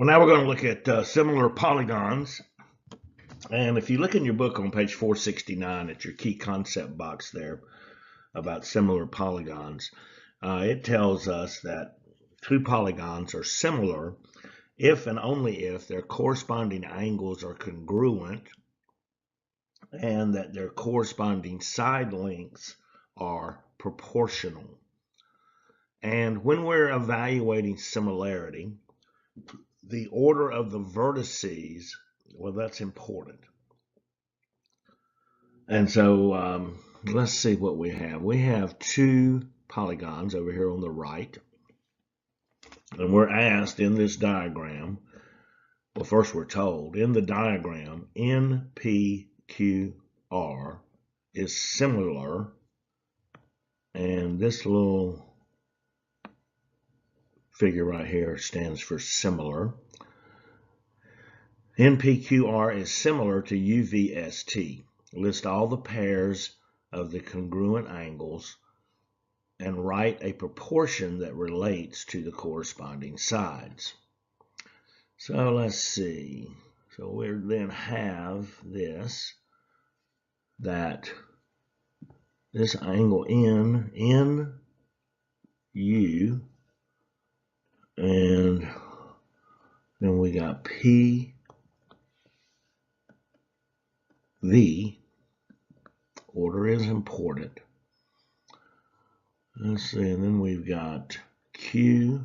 Well, now we're going to look at similar polygons. And if you look in your book on page 469 at your key concept box there about similar polygons, it tells us that two polygons are similar if and only if their corresponding angles are congruent and that their corresponding side lengths are proportional. And when we're evaluating similarity, the order of the vertices, well, that's important. And so let's see what we have. We have two polygons over here on the right. And we're asked in this diagram, well, first we're told, in the diagram, NPQR is similar, and this little figure right here stands for similar. NPQR is similar to UVST. List all the pairs of the congruent angles and write a proportion that relates to the corresponding sides. So let's see. So we then have this, that this angle N, U, and then we got P, V. Order is important. Let's see, and then we've got Q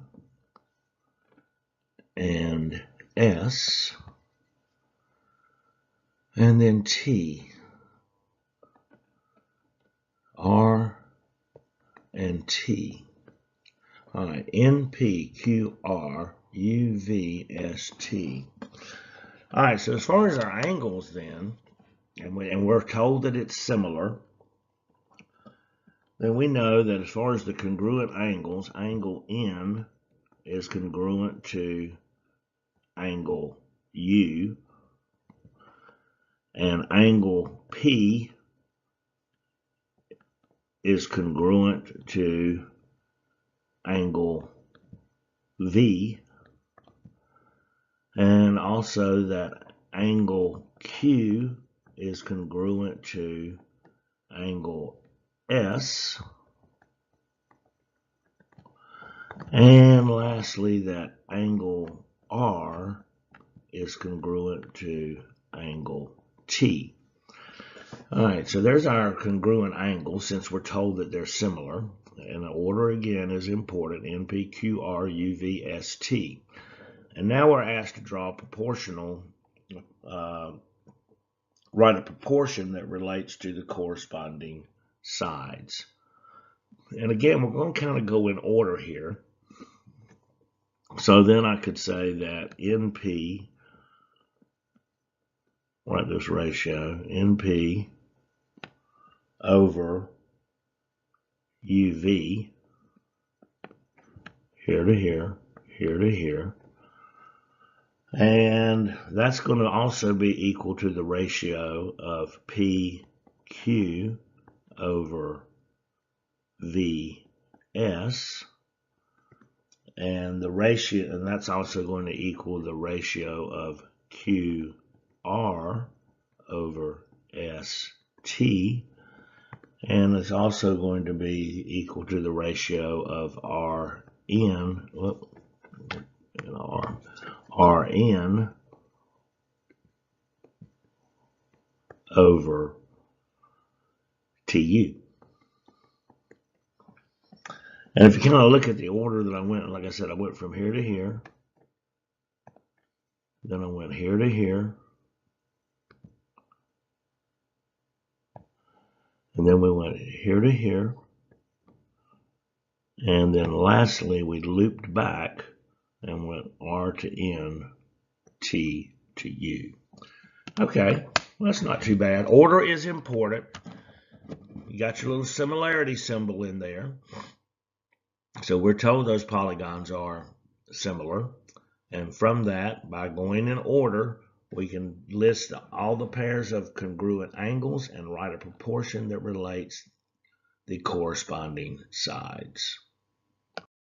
and S, and then T, R, and T. All right, N, P, Q, R, U, V, S, T. All right, so as far as our angles then, and we're told that it's similar, then we know that as far as the congruent angles, angle N is congruent to angle U, and angle P is congruent to angle V, and also that angle Q is congruent to angle S, and lastly that angle R is congruent to angle T. All right, so there's our congruent angles since we're told that they're similar, and the order again is important, NP, QR, UV, ST. And now we're asked to draw a proportional, write a proportion that relates to the corresponding sides. And again, we're going to kind of go in order here. So then I could say that NP, write this ratio, NP over UV, here to here, here to here. And that's going to also be equal to the ratio of PQ over VS, and the ratio, and that's also going to equal the ratio of QR over ST, and it's also going to be equal to the ratio of RN over TU. And if you kind of look at the order that I went, like I said, I went from here to here, then I went here to here, and then we went here to here, and then lastly we looped back and went R to N, T to U. Okay, well, that's not too bad. Order is important. You got your little similarity symbol in there. So we're told those polygons are similar. And from that, by going in order, we can list all the pairs of congruent angles and write a proportion that relates the corresponding sides.